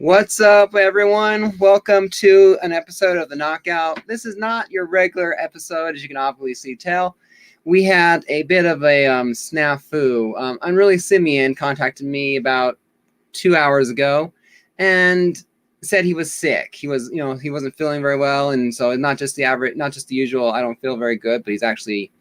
What's up, everyone? Welcome to an episode of The Knockout. This is not your regular episode, as you can obviously tell. We had a bit of a snafu. Unruly Simeon contacted me about 2 hours ago and said he was sick. He wasn't feeling very well, and so not just the usual, I don't feel very good, but he's actually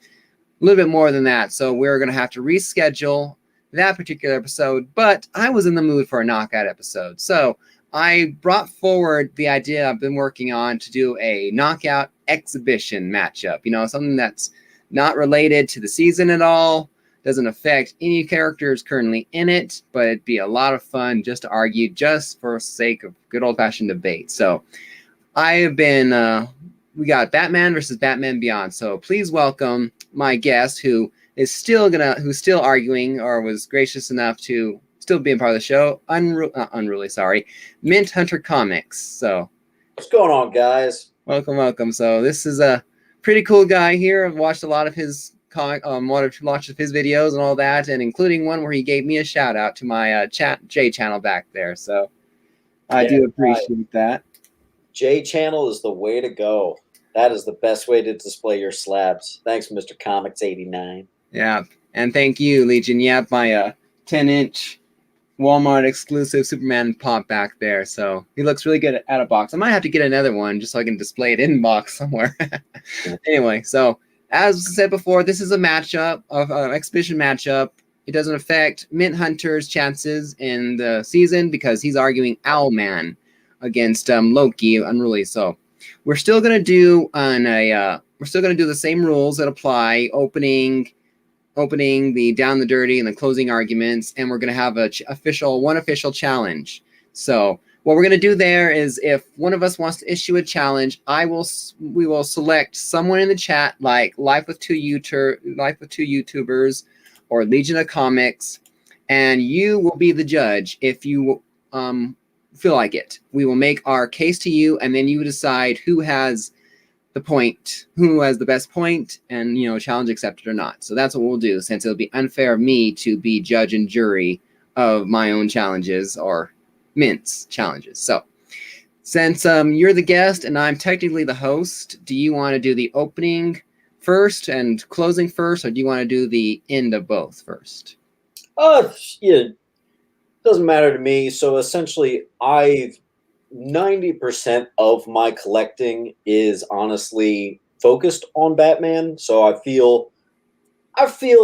a little bit more than that. So we're going to have to reschedule that particular episode, but I was in the mood for a knockout episode. So I brought forward the idea I've been working on to do a knockout exhibition matchup. Something that's not related to the season at all, doesn't affect any characters currently in it, but it'd be a lot of fun just to argue, just for sake of good old-fashioned debate. So we got Batman versus Batman Beyond. So please welcome my guest who's still arguing, or was gracious enough to still being part of the show. Mint Hunter Comics. So what's going on, guys? Welcome. So this is a pretty cool guy here. I've watched a lot of his watched his videos and all that, and including one where he gave me a shout out to my J channel back there. So I do appreciate that. J channel is the way to go. That is the best way to display your slabs. Thanks, Mr. Comics 89. Yeah, and thank you, Legion. Yeah, my 10-inch Walmart exclusive Superman pop back there. So he looks really good out of box. I might have to get another one just so I can display it in box somewhere. Anyway, so as I said before, this is a matchup of exhibition matchup. It doesn't affect Mint Hunter's chances in the season because he's arguing Owlman against Loki Unruly. So we're still gonna do the same rules that apply: opening, the down the dirty, and the closing arguments, and we're gonna have one official challenge. So what we're gonna do there is, if one of us wants to issue a challenge, we will select someone in the chat, like Life with Two YouTubers or Legion of Comics, and you will be the judge if you feel like it. We will make our case to you, and then you decide who has the best point, and challenge accepted or not. So that's what we'll do, since it'll be unfair of me to be judge and jury of my own challenges or Mint's challenges. So since you're the guest and I'm technically the host, do you want to do the opening first and closing first, or do you want to do the end of both first? Yeah, doesn't matter to me. So essentially, 90% of my collecting is honestly focused on Batman. So I feel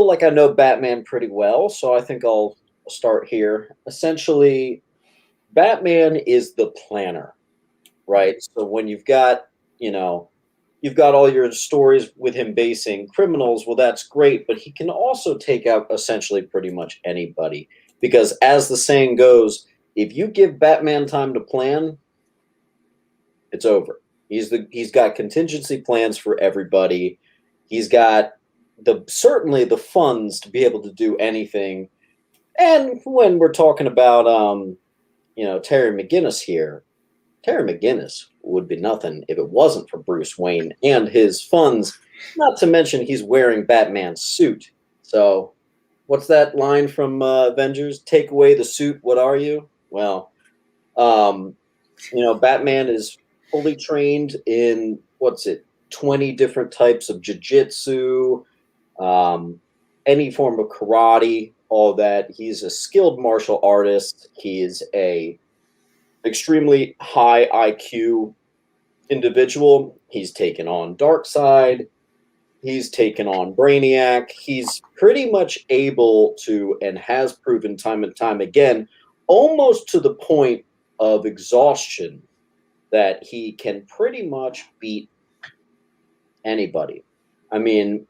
like I know Batman pretty well. So I think I'll start here. Essentially, Batman is the planner, right? So when you've got all your stories with him basing criminals, well, that's great, but he can also take out essentially pretty much anybody. Because as the saying goes, if you give Batman time to plan, it's over. He's got contingency plans for everybody. He's got certainly the funds to be able to do anything. And when we're talking about Terry McGinnis here, Terry McGinnis would be nothing if it wasn't for Bruce Wayne and his funds. Not to mention he's wearing Batman's suit. So what's that line from Avengers? Take away the suit, what are you? Well, Batman is fully trained in 20 different types of jiu-jitsu, any form of karate, all that. He's a skilled martial artist. He is a extremely high IQ individual. He's taken on Darkseid. He's taken on Brainiac. He's pretty much able to, and has proven time and time again, almost to the point of exhaustion, that he can pretty much beat anybody. I mean,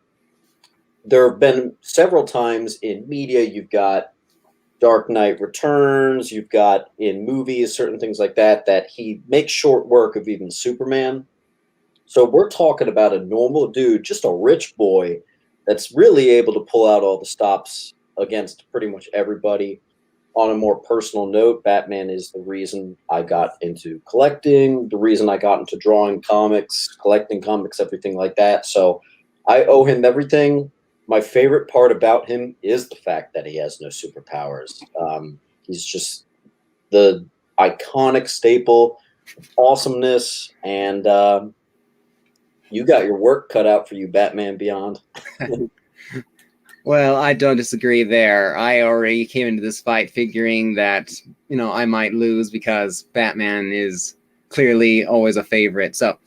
there have been several times in media, you've got Dark Knight Returns, you've got in movies, certain things like that, that he makes short work of even Superman. So we're talking about a normal dude, just a rich boy, that's really able to pull out all the stops against pretty much everybody. On a more personal note, Batman is the reason I got into collecting, the reason I got into drawing comics, collecting comics, everything like that. So I owe him everything. My favorite part about him is the fact that he has no superpowers. He's just iconic staple, awesomeness, and you got your work cut out for you, Batman Beyond. Well, I don't disagree there. I already came into this fight figuring that, I might lose because Batman is clearly always a favorite. So,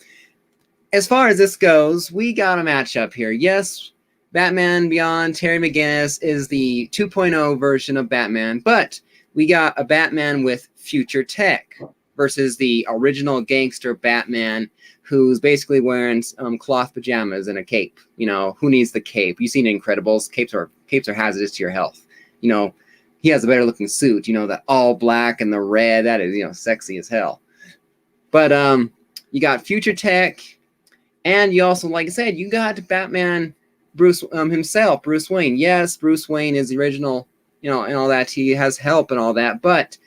as far as this goes, we got a matchup here. Yes, Batman Beyond, Terry McGinnis is the 2.0 version of Batman, but we got a Batman with future tech versus the original gangster Batman who's basically wearing cloth pajamas and a cape. Who needs the cape? You've seen Incredibles. Capes are hazardous to your health. He has a better looking suit. That all black and the red. That is, sexy as hell. But you got future tech, and you also, like I said, you got Batman Bruce himself, Bruce Wayne. Yes, Bruce Wayne is the original, and all that. He has help and all that, but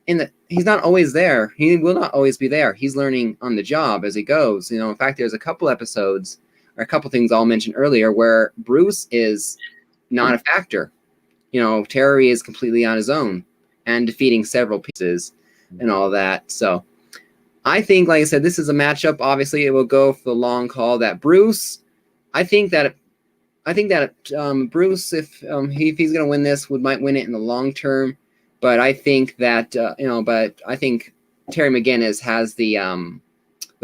he's not always there. He will not always be there. He's learning on the job as he goes. In fact, there's a couple episodes or a couple things I'll mention earlier where Bruce is not a factor. Terry is completely on his own and defeating several pieces and all that. So I think, like I said, this is a matchup. Obviously, it will go for the long haul. That Bruce, I think that Bruce, if he's going to win this, might win it in the long term. But I think that I think Terry McGinnis has the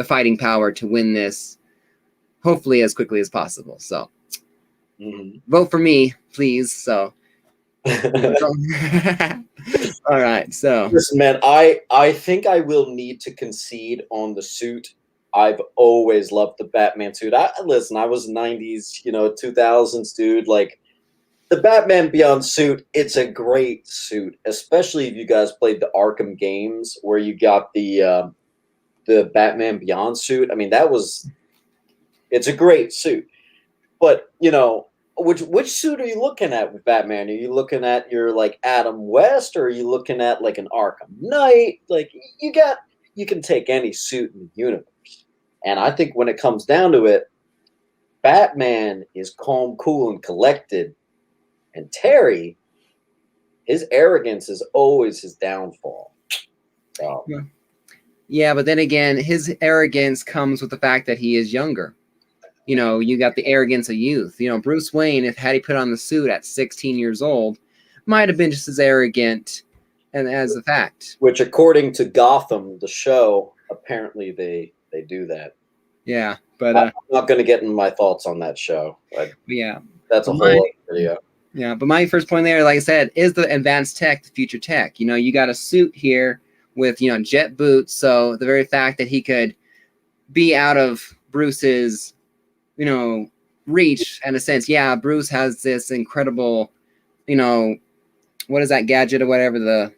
fighting power to win this, hopefully as quickly as possible. So vote for me, please. So all right. So listen, man, I think I will need to concede on the suit. I've always loved the Batman suit. I was 90s, 2000s dude. Like, the Batman Beyond suit, it's a great suit, especially if you guys played the Arkham games where you got the Batman Beyond suit. I mean, it's a great suit. But, which suit are you looking at with Batman? Are you looking at your like Adam West, or are you looking at like an Arkham Knight? Like, you can take any suit in the universe. And I think when it comes down to it, Batman is calm, cool, and collected. And Terry, his arrogance is always his downfall. So. Yeah, but then again, his arrogance comes with the fact that he is younger. You got the arrogance of youth. Bruce Wayne, had he put on the suit at 16 years old, might have been just as arrogant as a fact. Which, according to Gotham, the show, apparently they do that. Yeah, but I'm not going to get into my thoughts on that show. Yeah, that's a whole other video. Yeah, but my first point there, like I said, is the advanced tech, the future tech. You got a suit here with, jet boots. So the very fact that he could be out of Bruce's, reach in a sense. Yeah, Bruce has this incredible, what is that gadget or whatever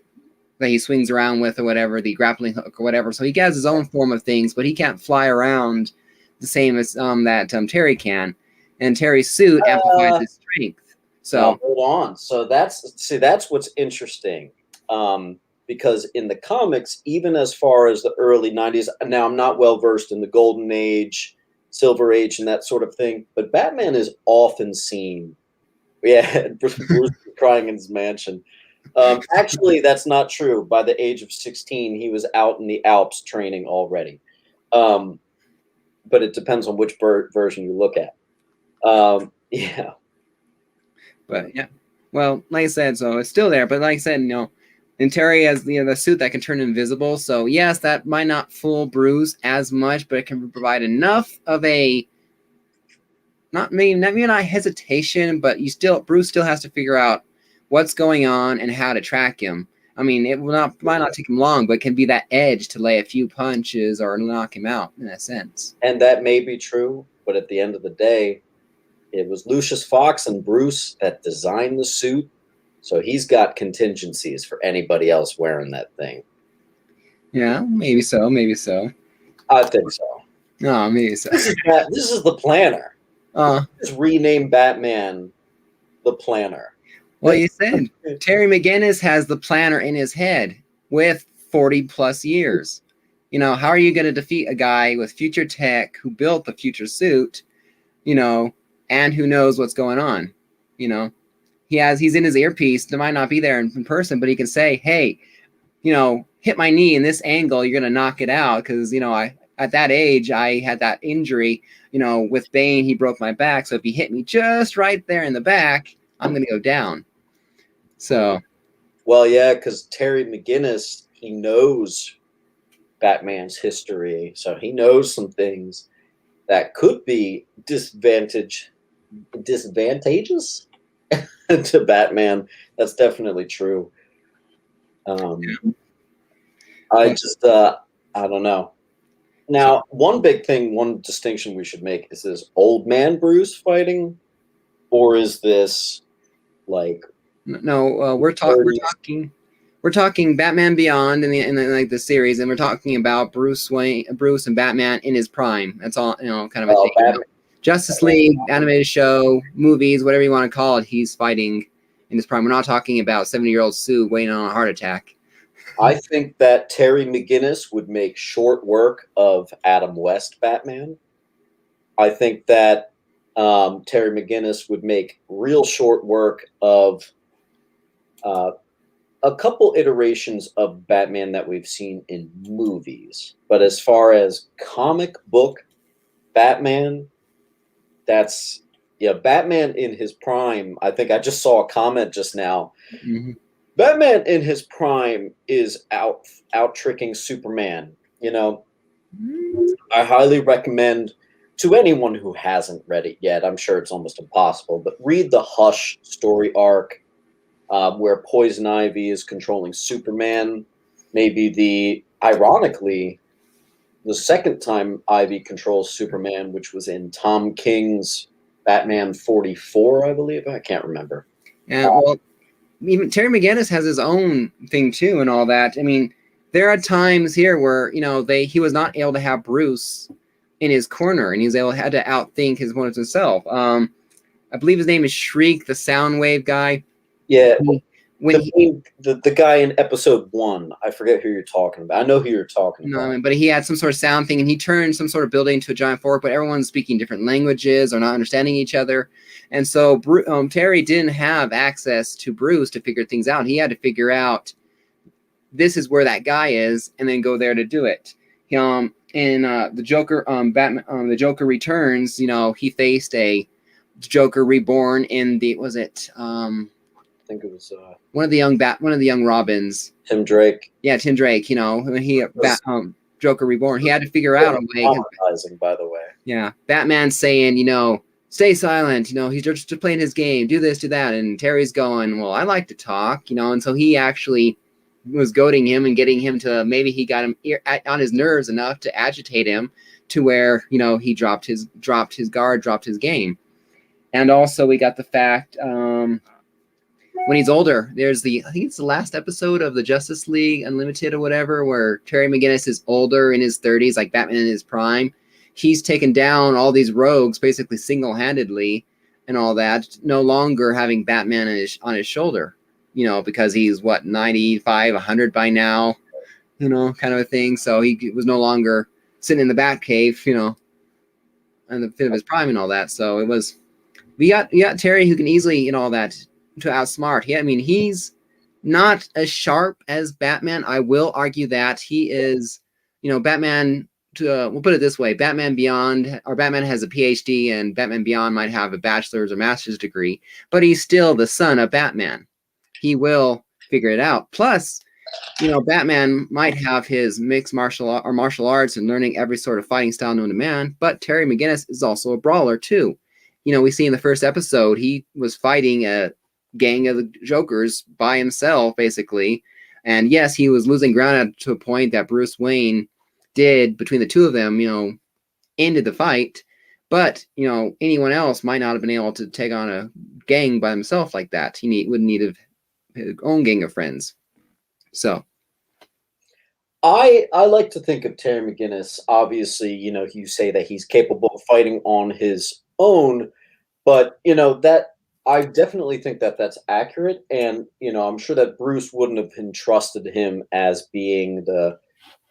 that he swings around with or whatever, the grappling hook or whatever. So he has his own form of things, but he can't fly around the same as that Terry can. And Terry's suit amplifies his strength. So now, hold on. So that's what's interesting, because in the comics, even as far as the early 90s, now I'm not well versed in the Golden Age, Silver Age, and that sort of thing, but Batman is often seen. Yeah, Bruce crying in his mansion. Actually, that's not true. By the age of 16, he was out in the Alps training already. But it depends on which version you look at. Yeah. But yeah, well, like I said, so it's still there. But like I said, and Terry has the suit that can turn invisible. So yes, that might not fool Bruce as much, but it can provide enough of a maybe not hesitation, but Bruce still has to figure out what's going on and how to track him. I mean, might not take him long, but it can be that edge to lay a few punches or knock him out in a sense. And that may be true, but at the end of the day, it was Lucius Fox and Bruce that designed the suit, so he's got contingencies for anybody else wearing that thing. Yeah, maybe so. I think so. No, maybe so. This is the planner. Just rename Batman the planner. Well, you said Terry McGinnis has the planner in his head with 40 plus years. How are you going to defeat a guy with future tech who built the future suit, and who knows what's going on? He's in his earpiece. They might not be there in person, but he can say, hey, hit my knee in this angle, you're gonna knock it out, because I at that age I had that injury. With Bane, he broke my back, so if he hit me just right there in the back, I'm gonna go down. So, well, yeah, because Terry McGinnis, he knows Batman's history, so he knows some things that could be disadvantageous to Batman. That's definitely true. I just, I don't know. Now, one big thing, one distinction we should make is this old man Bruce fighting, or is this like no, we're talking Batman Beyond in like the series, and we're talking about Bruce and Batman in his prime. That's all, kind of a thing. Batman, Justice League, animated show, movies, whatever you want to call it, he's fighting in his prime. We're not talking about 70-year-old Sue waiting on a heart attack. I think that Terry McGinnis would make short work of Adam West Batman. I think that Terry McGinnis would make real short work of a couple iterations of Batman that we've seen in movies. But as far as comic book Batman, that's Batman in his prime. I think I just saw a comment just now. Mm-hmm. Batman in his prime is out tricking Superman. I highly recommend to anyone who hasn't read it yet. I'm sure it's almost impossible, but read the Hush story arc where Poison Ivy is controlling Superman. Maybe ironically, the second time Ivy controls Superman, which was in Tom King's Batman 44, I believe. I can't remember. Yeah, well, even Terry McGinnis has his own thing too, and all that. I mean, there are times here where he was not able to have Bruce in his corner, and had to outthink his opponents himself. I believe his name is Shriek, the Soundwave guy. Yeah, the guy in episode 1, I forget who you're talking about. I know who you're talking about. No, but he had some sort of sound thing, and he turned some sort of building into a giant fort, but everyone's speaking different languages or not understanding each other. And so Terry didn't have access to Bruce to figure things out. He had to figure out, this is where that guy is, and then go there to do it. In the Joker, Batman, the Joker Returns, he faced a Joker Reborn in I think it was one of the young Robins. Tim Drake. Yeah, Tim Drake. When he Joker Reborn, he had to figure out a way. Traumatizing, by the way. Yeah, Batman saying, stay silent. He's just playing his game. Do this, do that, and Terry's going, well, I like to talk. And so he actually was goading him and getting him to, maybe he got him on his nerves enough to agitate him to where he dropped his guard, dropped his game. And also we got the fact when he's older, there's I think it's the last episode of the Justice League Unlimited or whatever, where Terry McGinnis is older, in his 30s, like Batman in his prime. He's taken down all these rogues basically single-handedly and all that, no longer having Batman on his shoulder, because he's 95, 100 by now, kind of a thing. So he was no longer sitting in the Batcave, in the fit of his prime and all that. So it was, we got Terry, who can easily, all that, to outsmart. He's not as sharp as Batman. I will argue that he is, Batman. We'll put it this way: Batman Beyond, or Batman has a PhD, and Batman Beyond might have a bachelor's or master's degree, but he's still the son of Batman. He will figure it out. Plus, Batman might have his mixed martial arts and learning every sort of fighting style known to man, but Terry McGinnis is also a brawler too. We see in the first episode he was fighting a gang of the Jokers by himself, basically. And yes, he was losing ground to a point that Bruce Wayne did between the two of them, ended the fight. But, anyone else might not have been able to take on a gang by himself like that. He would need his own gang of friends. So I like to think of Terry McGinnis, obviously, you say that he's capable of fighting on his own, but, that I definitely think that that's accurate. And, I'm sure that Bruce wouldn't have entrusted him as being the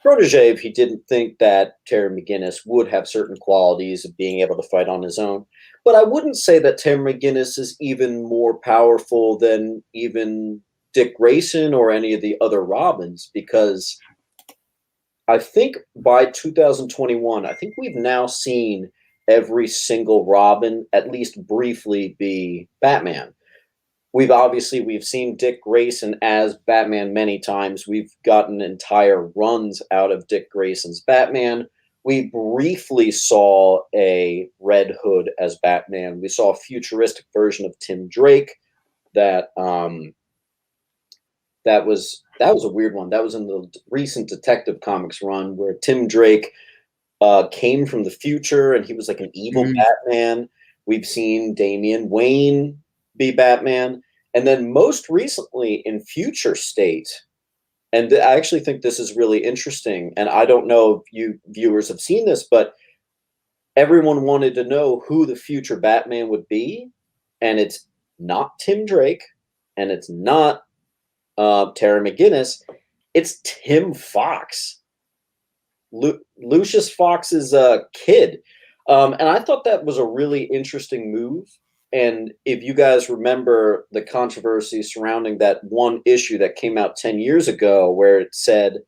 protege if he didn't think that Terry McGinnis would have certain qualities of being able to fight on his own. But I wouldn't say that Terry McGinnis is even more powerful than even Dick Grayson or any of the other Robins, because I think by 2021, I think we've now seen every single Robin at least briefly be Batman. We've seen Dick Grayson as Batman many times. We've gotten entire runs out of Dick Grayson's Batman. We briefly saw a Red Hood as Batman. We saw a futuristic version of Tim Drake that that was a weird one. That was in the recent Detective Comics run where Tim Drake came from the future and he was like an evil Batman. We've seen Damian Wayne be Batman. And then most recently in Future State, and I actually think this is really interesting, and I don't know if you viewers have seen this, but everyone wanted to know who the future Batman would be, and it's not Tim Drake, and it's not Terry McGinnis, it's Tim Fox, Lucius Fox's kid. And I thought that was a really interesting move. And if you guys remember the controversy surrounding that one issue that came out 10 years ago where it said,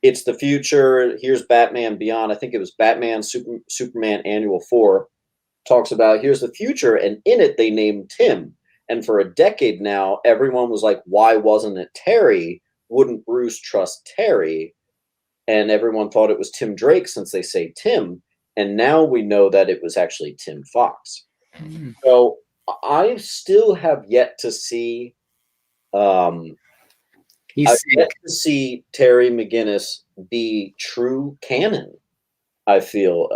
it's the future, here's Batman Beyond. I think it was Batman Superman Annual 4 talks about here's the future. And in it, they named Tim. And for a decade now, everyone was like, why wasn't it Terry? Wouldn't Bruce trust Terry? And everyone thought it was Tim Drake since they say Tim. And now we know that it was actually Tim Fox. So I still have yet to see Terry McGinnis be true canon. I feel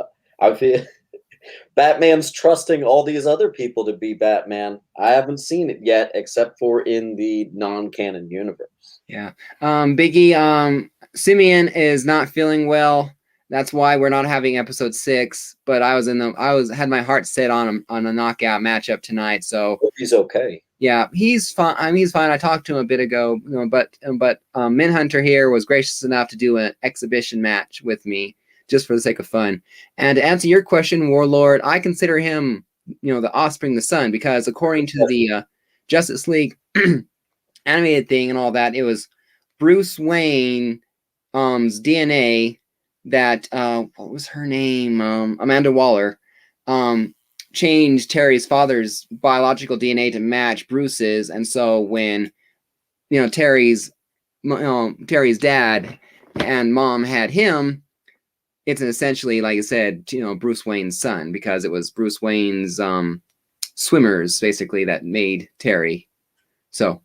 Batman's trusting all these other people to be Batman. I haven't seen it yet, except for in the non-canon universe. Yeah. Biggie, Simeon is not feeling well. That's why we're not having episode 6. But I had my heart set on a knockout matchup tonight. So hope he's okay. Yeah, he's fine. I mean, he's fine. I talked to him a bit ago, but Minhunter here was gracious enough to do an exhibition match with me just for the sake of fun. And to answer your question, Warlord, I consider him, the offspring, the son, because according to the Justice League animated thing and all that, it was Bruce Wayne's DNA that what was her name? Amanda Waller changed Terry's father's biological DNA to match Bruce's, and so when Terry's dad and mom had him, it's essentially, like I said, Bruce Wayne's son, because it was Bruce Wayne's swimmers basically that made Terry. So,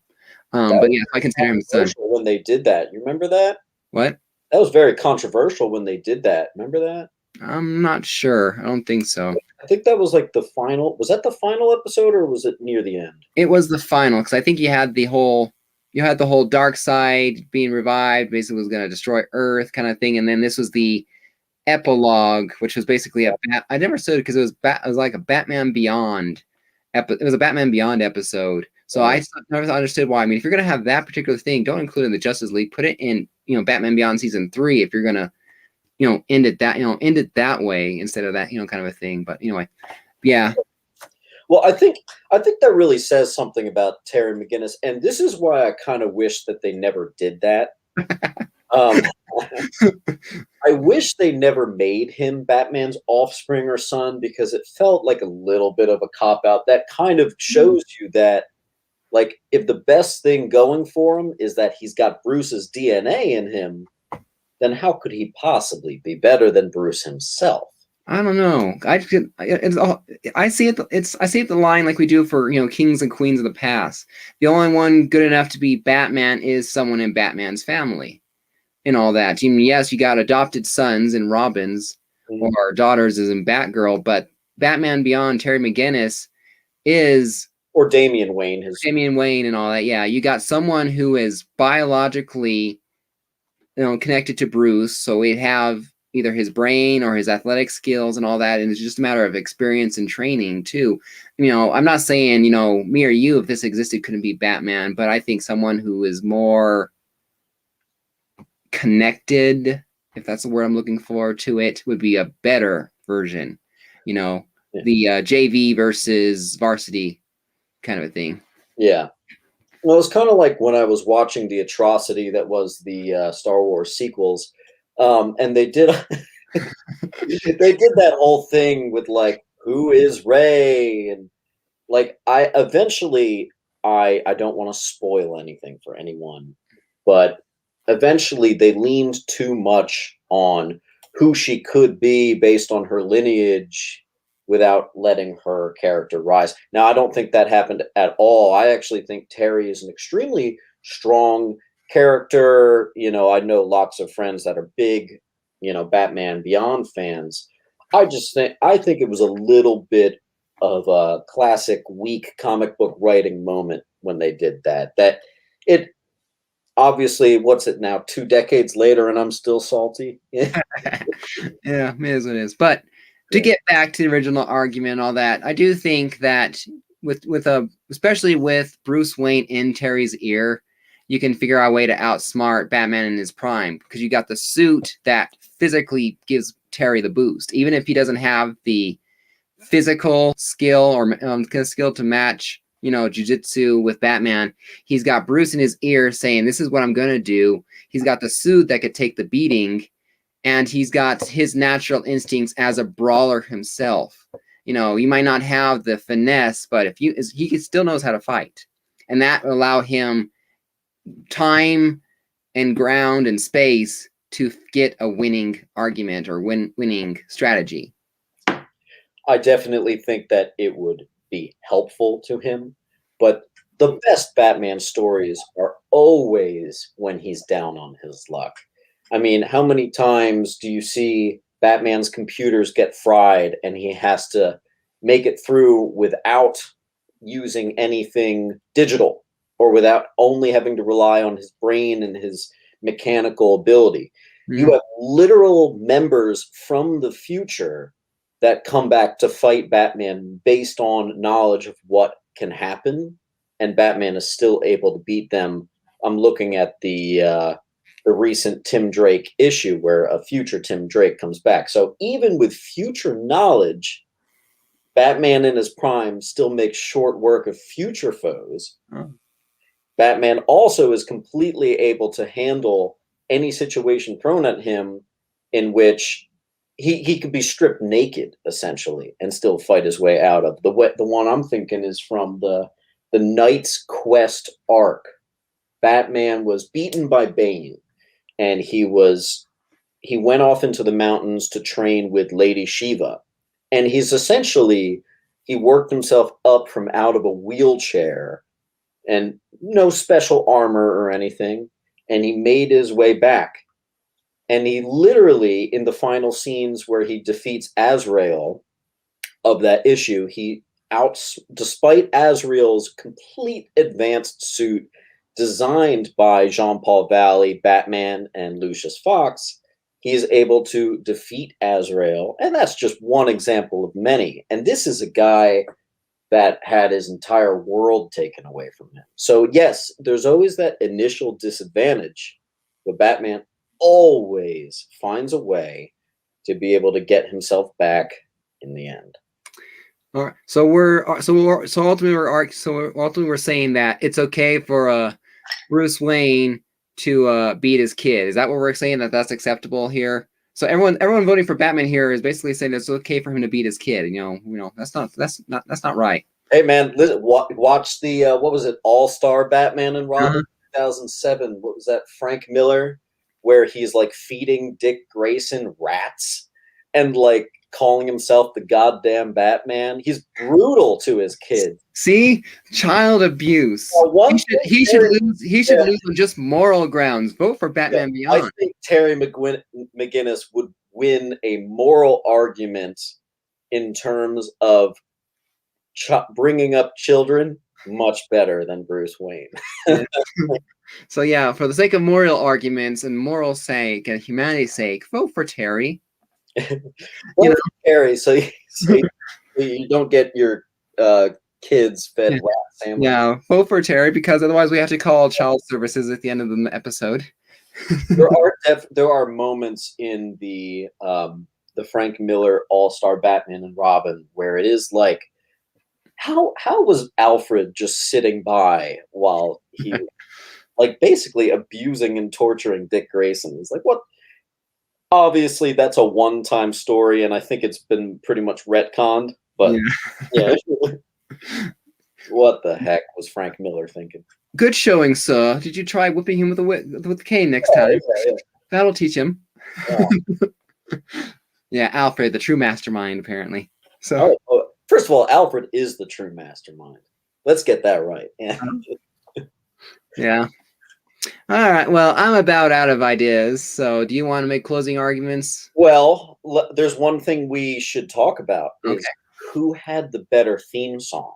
but yeah, I consider him son. When they did that, you remember that? What? That was very controversial when they did that. Remember that? I'm not sure. I don't think so. I think that was like the final. Was that the final episode, or was it near the end? It was the final, because I think you had the whole dark side being revived, basically was going to destroy Earth kind of thing, and then this was the epilogue, which was basically I never said it because it was like a Batman Beyond. It was a Batman Beyond episode. So I never understood why. I mean, if you're going to have that particular thing, don't include it in the Justice League. Put it in, Batman Beyond season 3 if you're going to, end it that way instead of that, kind of a thing. But anyway, yeah. Well, I think that really says something about Terry McGinnis, and this is why I kind of wish that they never did that. I wish they never made him Batman's offspring or son, because it felt like a little bit of a cop-out. That kind of shows you that, like, if the best thing going for him is that he's got Bruce's DNA in him, then how could he possibly be better than Bruce himself? I don't know. I see it. I see it the line like we do for kings and queens of the past. The only one good enough to be Batman is someone in Batman's family, and all that. I mean, yes, you got adopted sons and Robins, or daughters as in Batgirl, but Batman Beyond Terry McGinnis is, or Damian Wayne, and all that. Yeah, you got someone who is biologically, connected to Bruce, so we have either his brain or his athletic skills and all that, and it's just a matter of experience and training too. I'm not saying me or you, if this existed, couldn't be Batman, but I think someone who is more connected, if that's the word I'm looking for, to it, would be a better version. The JV versus varsity kind of a thing. Yeah. Well, it's kind of like when I was watching the atrocity that was the Star Wars sequels, and they did they did that whole thing with like who is Rey, and like I don't want to spoil anything for anyone, but eventually they leaned too much on who she could be based on her lineage without letting her character rise. Now, I don't think that happened at all. I actually think Terry is an extremely strong character. I know lots of friends that are big, Batman Beyond fans. I think it was a little bit of a classic weak comic book writing moment when they did that. That it obviously, what's it now, 2 decades later, and I'm still salty. Yeah. Yeah, it is what it is. But to get back to the original argument and all that, I do think that especially with Bruce Wayne in Terry's ear, you can figure out a way to outsmart Batman in his prime, because you got the suit that physically gives Terry the boost, even if he doesn't have the physical skill or skill to match, jujitsu with Batman. He's got Bruce in his ear saying, "This is what I'm gonna do." He's got the suit that could take the beating, and he's got his natural instincts as a brawler himself. You might not have the finesse, but he still knows how to fight, and that will allow him time and ground and space to get a winning argument or winning strategy. I definitely think that it would be helpful to him, but the best Batman stories are always when he's down on his luck. I mean, how many times do you see Batman's computers get fried and he has to make it through without using anything digital, or without only having to rely on his brain and his mechanical ability? You have literal members from the future that come back to fight Batman based on knowledge of what can happen, and Batman is still able to beat them. I'm looking at the recent Tim Drake issue where a future Tim Drake comes back. So even with future knowledge, Batman in his prime still makes short work of future foes. Batman also is completely able to handle any situation thrown at him in which he could be stripped naked essentially and still fight his way out of. The one I'm thinking is from the Knight's Quest arc. Batman was beaten by Bane, and he went off into the mountains to train with Lady Shiva, and he worked himself up from out of a wheelchair and no special armor or anything, and he made his way back. And he literally, in the final scenes where he defeats Azrael of that issue, despite Azrael's complete advanced suit designed by Jean-Paul Valley, Batman, and Lucius Fox, he is able to defeat Azrael. And that's just one example of many. And this is a guy that had his entire world taken away from him. So yes, there's always that initial disadvantage, but Batman always finds a way to be able to get himself back in the end. All right. So ultimately we're saying that it's okay for Bruce Wayne to beat his kid. Is that what we're saying, that's acceptable here? So everyone voting for Batman here is basically saying it's okay for him to beat his kid. That's not right. Hey man, listen, watch the what was it, All-Star Batman and Robin 2007? What was that, Frank Miller, where he's like feeding Dick Grayson rats and like calling himself the goddamn Batman? He's brutal to his kids. See, child abuse. He should lose on just moral grounds. Vote for Batman Beyond. I think Terry McGinnis would win a moral argument in terms of bringing up children much better than Bruce Wayne. So yeah, for the sake of moral arguments and moral sake and humanity's sake, vote for Terry. For Terry, so you don't get your kids fed rat sandwiches. Yeah, vote for Terry, because otherwise we have to call child services at the end of the episode. There are moments in the Frank Miller All-Star Batman and Robin where it is like, how was Alfred just sitting by while he like basically abusing and torturing Dick Grayson. He's like, what? Obviously, that's a one-time story, and I think it's been pretty much retconned. But Yeah. yeah, what the heck was Frank Miller thinking? Good showing, sir. Did you try whipping him with a cane next Oh, time? yeah. That'll teach him. Yeah. Yeah, Alfred, the true mastermind, apparently. So, All right. Well, first of all, Alfred is the true mastermind. Let's get that right. Yeah. yeah. All right. Well, I'm about out of ideas. So, do you want to make closing arguments? Well, there's one thing we should talk about Okay. is who had the better theme song.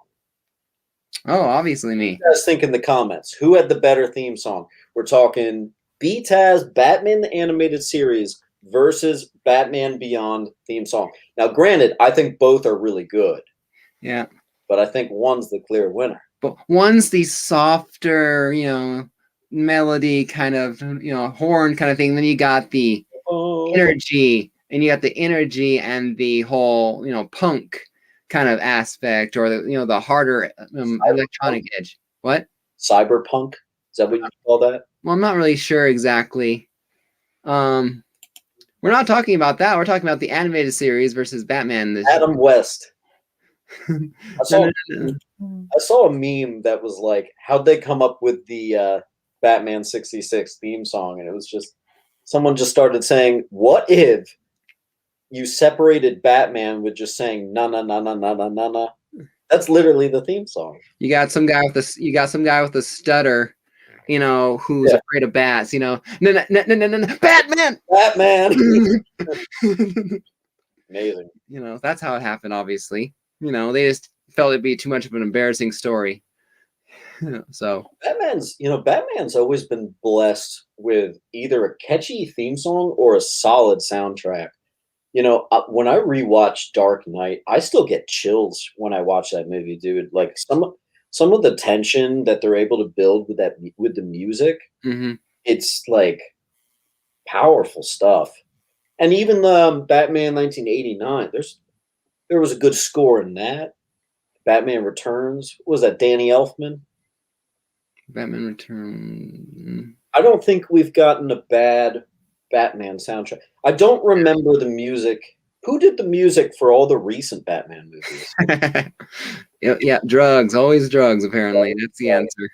Oh, obviously me. You guys think in the comments who had the better theme song? We're talking BTAS Batman the Animated Series versus Batman Beyond theme song. Now, granted, I think both are really good. Yeah. But I think one's the clear winner. But one's the softer, melody kind of, horn kind of thing. Then you got the energy, and you got the energy and the whole, punk kind of aspect, or the harder electronic edge. What? Cyberpunk? Is that what you call that? Well, I'm not really sure exactly. We're not talking about that. We're talking about the animated series versus Batman. Adam West. I saw a meme that was like, how'd they come up with the Batman 66 theme song? And it was just, someone just started saying, what if you separated Batman with just saying, na na na na na na na na? That's literally the theme song. You got some guy with a stutter, who's afraid of bats, no, Batman! Batman! Amazing. That's how it happened, obviously. They just felt it'd be too much of an embarrassing story. So Batman's always been blessed with either a catchy theme song or a solid soundtrack. When I rewatch Dark Knight, I still get chills when I watch that movie, dude. Like some of the tension that they're able to build with the music, it's like powerful stuff. And even the Batman 1989, there was a good score in that. Batman Returns, what was that, Danny Elfman? Batman Returns. I don't think we've gotten a bad Batman soundtrack. I don't remember the music. Who did the music for all the recent Batman movies? Yeah, drugs. Always drugs, apparently. That's the answer.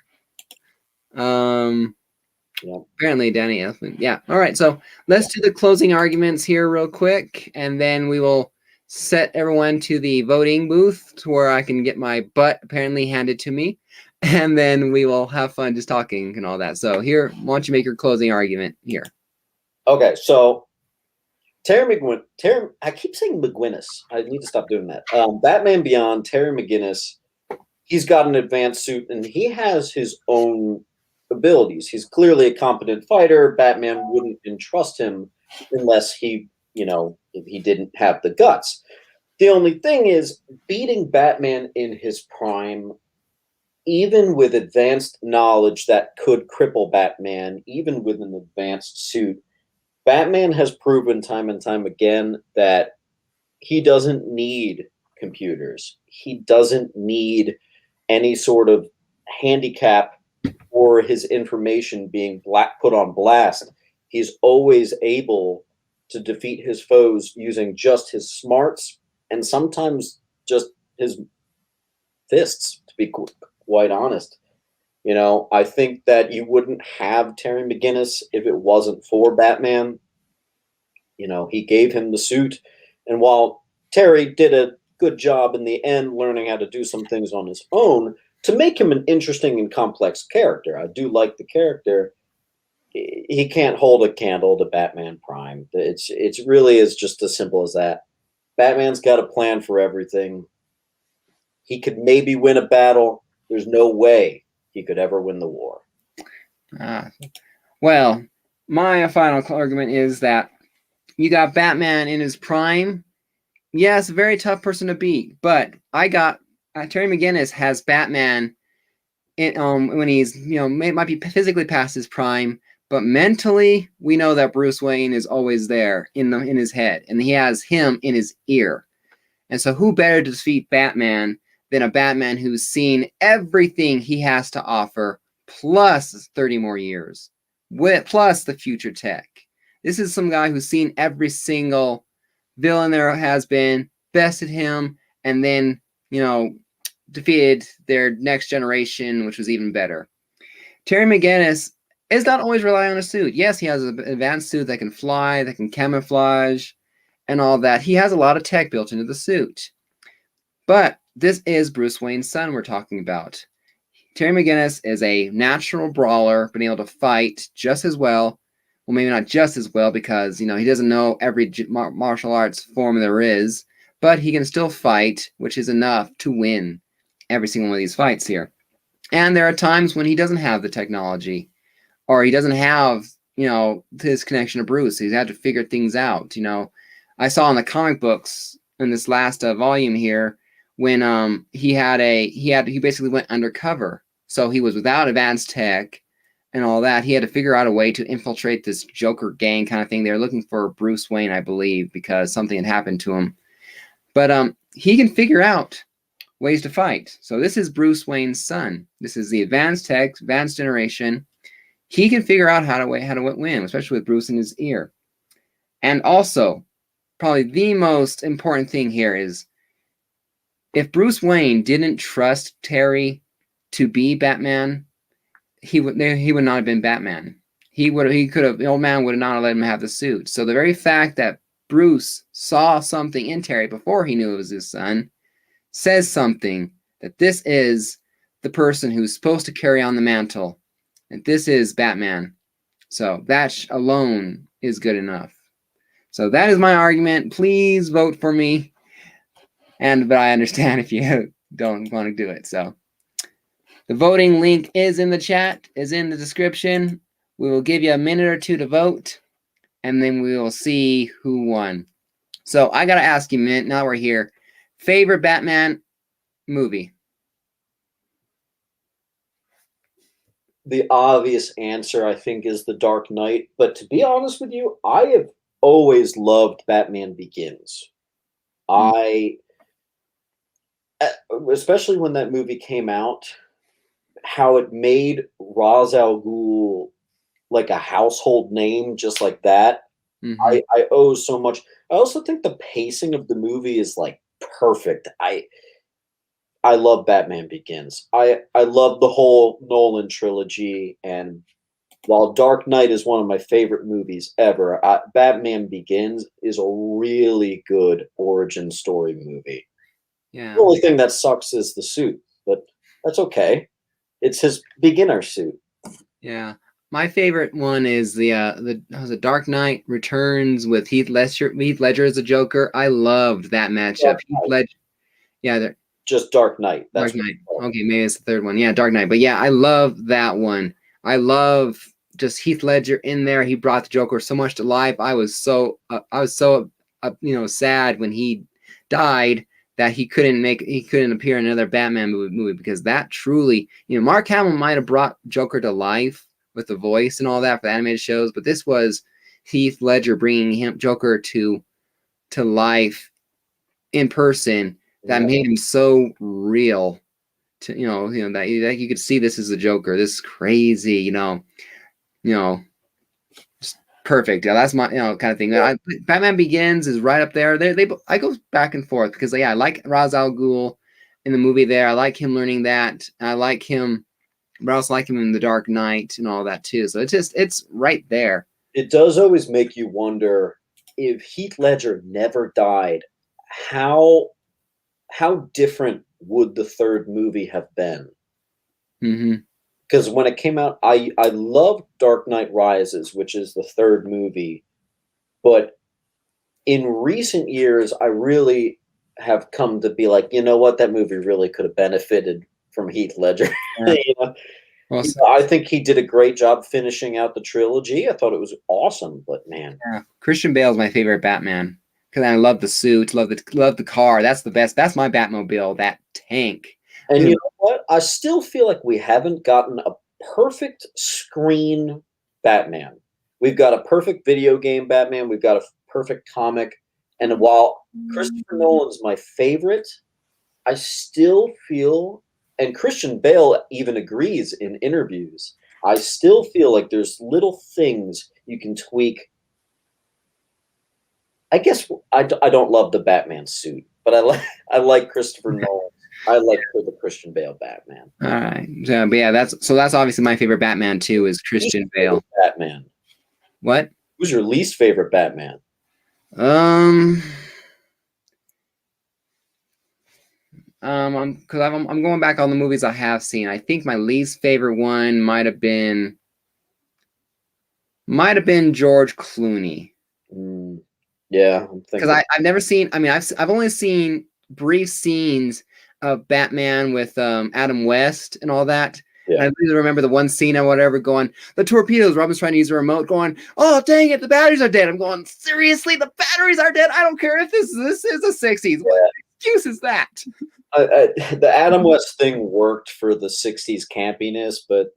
Apparently Danny Elfman. Yeah. All right. So let's do the closing arguments here real quick, and then we will set everyone to the voting booth to where I can get my butt apparently handed to me, and then we will have fun just talking and all that. So here, why don't you make your closing argument here? Okay. So I keep saying McGinnis. I need to stop doing that. Batman Beyond, Terry McGinnis, he's got an advanced suit, and he has his own abilities. He's clearly a competent fighter. Batman wouldn't entrust him unless he didn't have the guts. The only thing is, beating Batman in his prime, even with advanced knowledge that could cripple Batman, even with an advanced suit, Batman has proven time and time again that he doesn't need computers. He doesn't need any sort of handicap or his information being put on blast. He's always able to defeat his foes using just his smarts and sometimes just his fists, to be quite honest. I think that you wouldn't have Terry McGinnis if it wasn't for Batman. He gave him the suit. And while Terry did a good job in the end learning how to do some things on his own to make him an interesting and complex character, I do like the character, he can't hold a candle to Batman Prime. It's really is just as simple as that. Batman's got a plan for everything. He could maybe win a battle. There's no way he could ever win the war. Well, my final argument is that you got Batman in his prime. Yes, a very tough person to beat, but I got Terry McGinnis has Batman when he's might be physically past his prime, but mentally we know that Bruce Wayne is always there in his head, and he has him in his ear. And so who better to defeat Batman than a Batman who's seen everything he has to offer, plus 30 more years, plus the future tech. This is some guy who's seen every single villain there has been, bested him, and then, defeated their next generation, which was even better. Terry McGinnis is not always relying on a suit. Yes, he has an advanced suit that can fly, that can camouflage, and all that. He has a lot of tech built into the suit. But this is Bruce Wayne's son we're talking about. Terry McGinnis is a natural brawler, been able to fight just as well. Well, maybe not just as well because, he doesn't know every martial arts form there is, but he can still fight, which is enough to win every single one of these fights here. And there are times when he doesn't have the technology, or he doesn't have, his connection to Bruce. He's had to figure things out. I saw in the comic books in this last volume here when he basically went undercover. So he was without advanced tech and all that. He had to figure out a way to infiltrate this Joker gang kind of thing. They were looking for Bruce Wayne, I believe, because something had happened to him. But he can figure out ways to fight. So this is Bruce Wayne's son. This is the advanced tech, advanced generation. He can figure out how to win, especially with Bruce in his ear. And also, probably the most important thing here is if Bruce Wayne didn't trust Terry to be Batman, he would not have been Batman. The old man would not have let him have the suit. So the very fact that Bruce saw something in Terry before he knew it was his son says something that this is the person who's supposed to carry on the mantle. And this is Batman. So that alone is good enough. So that is my argument. Please vote for me. But I understand if you don't want to do it. So the voting link is in the chat, is in the description. We will give you a minute or two to vote, and then we will see who won. So I got to ask you, Mint, now we're here. Favorite Batman movie? The obvious answer, I think, is The Dark Knight. But to be honest with you, I have always loved Batman Begins. Especially when that movie came out, how it made Ra's al Ghul like a household name just like that. Mm-hmm. I owe so much. I also think the pacing of the movie is like perfect. I love Batman Begins. I love the whole Nolan trilogy, and while Dark Knight is one of my favorite movies ever, Batman Begins is a really good origin story movie. Yeah. The only thing that sucks is the suit, but that's okay. It's his beginner suit. Yeah. My favorite one is the Dark Knight Returns with Heath Ledger as a Joker. I loved that matchup. Heath Ledger. Yeah, just Dark Knight. Dark Knight. Okay, maybe it's the third one. Yeah, Dark Knight. But yeah, I love that one. I love just Heath Ledger in there. He brought the Joker so much to life. I was so sad when he died that he couldn't appear in another Batman movie because that truly, Mark Hamill might have brought Joker to life with the voice and all that for the animated shows, but this was Heath Ledger bringing Joker to life in person. That made him so real. To that you could see this is the Joker. This is crazy. Just perfect. Yeah, that's my kind of thing. Yeah. Batman Begins is right up there. I go back and forth because I like Ra's al Ghul in the movie there. I like him learning that. I like him, but I also like him in The Dark Knight and all that too. So it's right there. It does always make you wonder if Heath Ledger never died, how different would the third movie have been? Because when it came out, I loved Dark Knight Rises, which is the third movie, but in recent years, I really have come to be like, you know what, that movie really could have benefited from Heath Ledger. Yeah. I think he did a great job finishing out the trilogy. I thought it was awesome, but man, Christian Bale is my favorite Batman because I love the suit, love the car. That's the best. That's my Batmobile. That tank. And you know what? I still feel like we haven't gotten a perfect screen Batman. We've got a perfect video game Batman. We've got a perfect comic. And while Christopher Nolan's my favorite, I still feel and Christian Bale even agrees in interviews. I still feel like there's little things you can tweak. I guess I don't love the Batman suit, but I like Christopher Nolan. I like the Christian Bale Batman. All right. So, but yeah, that's obviously my favorite Batman too is Christian Bale. Batman. What? Who's your least favorite Batman? Because I'm going back on the movies I have seen. I think my least favorite one might have been George Clooney. Yeah, because I've never seen. I mean, I've only seen brief scenes of Batman with Adam West and all that. Yeah. And I really remember the one scene or whatever going, the torpedoes. Robin's trying to use a remote, going, "Oh dang it, the batteries are dead." I'm going, seriously, the batteries are dead. I don't care if this is the '60s. Yeah. What excuse is that? The Adam West thing worked for the '60s campiness, but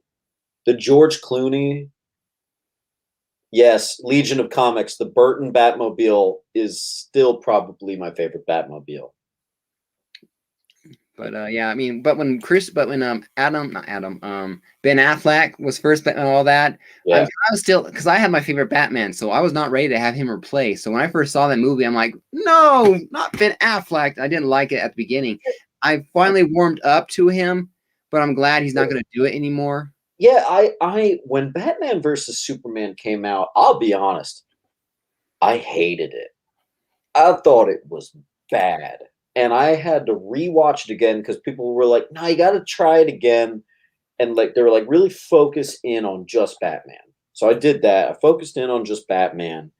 the George Clooney. Yes, Legion of Comics, the Burton Batmobile is still probably my favorite Batmobile. But yeah, I mean, Ben Affleck was first and all that. Yeah. I was still, because I had my favorite Batman, so I was not ready to have him replaced. So when I first saw that movie, I'm like, no, not Ben Affleck. I didn't like it at the beginning. I finally warmed up to him, but I'm glad he's not going to do it anymore. Yeah, I when Batman versus Superman came out, I'll be honest, I hated it. I thought it was bad. And I had to rewatch it again because people were like, no, you got to try it again. And like, they were like, really focus in on just Batman. So I did that. I focused in on just Batman.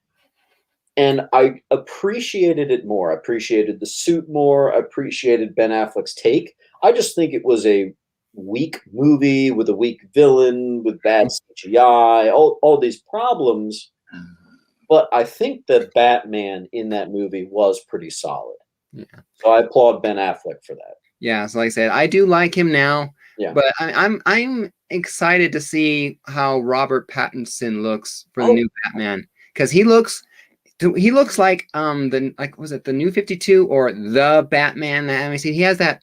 And I appreciated it more. I appreciated the suit more. I appreciated Ben Affleck's take. I just think it was a weak movie with a weak villain, with bad CGI, all these problems. But I think the Batman in that movie was pretty solid. Yeah. So I applaud Ben Affleck for that. Yeah, so like I said, I do like him now. Yeah. But I'm excited to see how Robert Pattinson looks for the new Batman, because he looks like was it the New 52 or the Batman that I see? He has that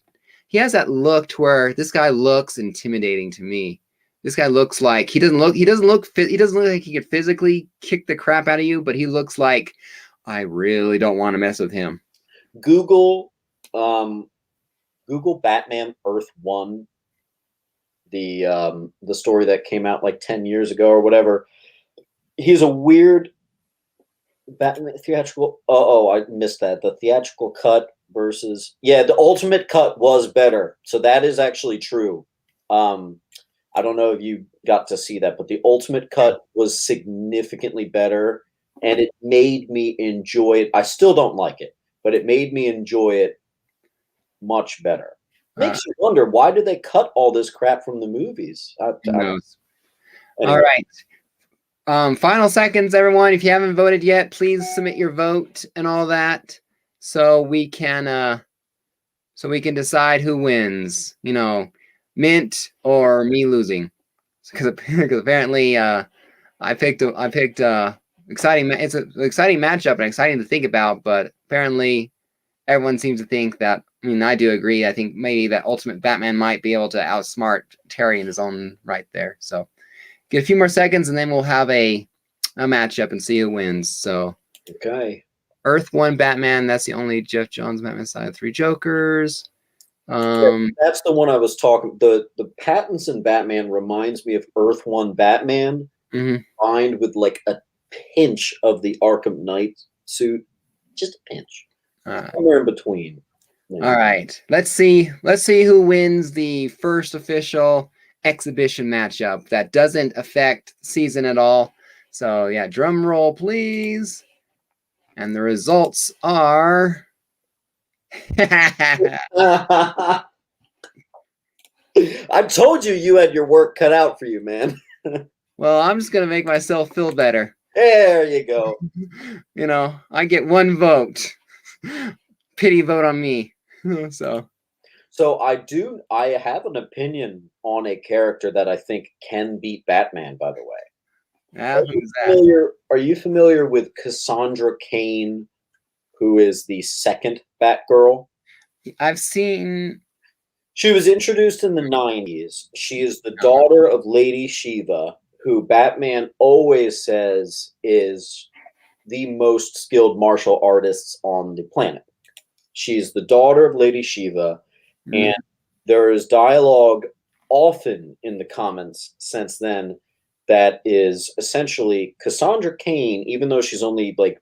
look to where this guy looks intimidating to me. This guy looks like he doesn't look like he could physically kick the crap out of you, but he looks like I really don't want to mess with him. Google Batman Earth 1, the story that came out like 10 years ago or whatever. He's a weird Batman theatrical. I missed that. The theatrical cut versus the ultimate cut was better. So that is actually true. I don't know if you got to see that, but the ultimate cut was significantly better, and it made me enjoy it. I still don't like it, but it made me enjoy it much better. Makes you wonder, why did they cut all this crap from the movies? Anyway. All right. Final seconds, everyone. If you haven't voted yet, please submit your vote and all that, so we can decide who wins. You know, Mint or me losing, because apparently I picked exciting. It's an exciting matchup and exciting to think about, but apparently everyone seems to think that. I mean, I do agree. I think maybe that Ultimate Batman might be able to outsmart Terry in his own right there. So get a few more seconds, and then we'll have a matchup and see who wins. So okay, Earth 1 Batman. That's the only Jeff Johns Batman side of 3 Jokers. That's the one I was talking. The Pattinson Batman reminds me of Earth 1 Batman, combined with like a pinch of the Arkham Knight suit, just a pinch, somewhere in between. Yeah. All right, let's see who wins the first official exhibition matchup that doesn't affect season at all. So yeah, drum roll, please. And the results are. I told you had your work cut out for you, man. Well, I'm just going to make myself feel better. There you go. You know, I get one vote. Pity vote on me. So I have an opinion on a character that I think can beat Batman, by the way. Yeah, are you familiar with Cassandra Cain, who is the second Batgirl? I've seen She was introduced in the 90s. She is the daughter of Lady Shiva, who Batman always says is the most skilled martial artists on the planet. She's the daughter of Lady Shiva, and there is dialogue often in the comments since then that is essentially Cassandra Cain, even though she's only like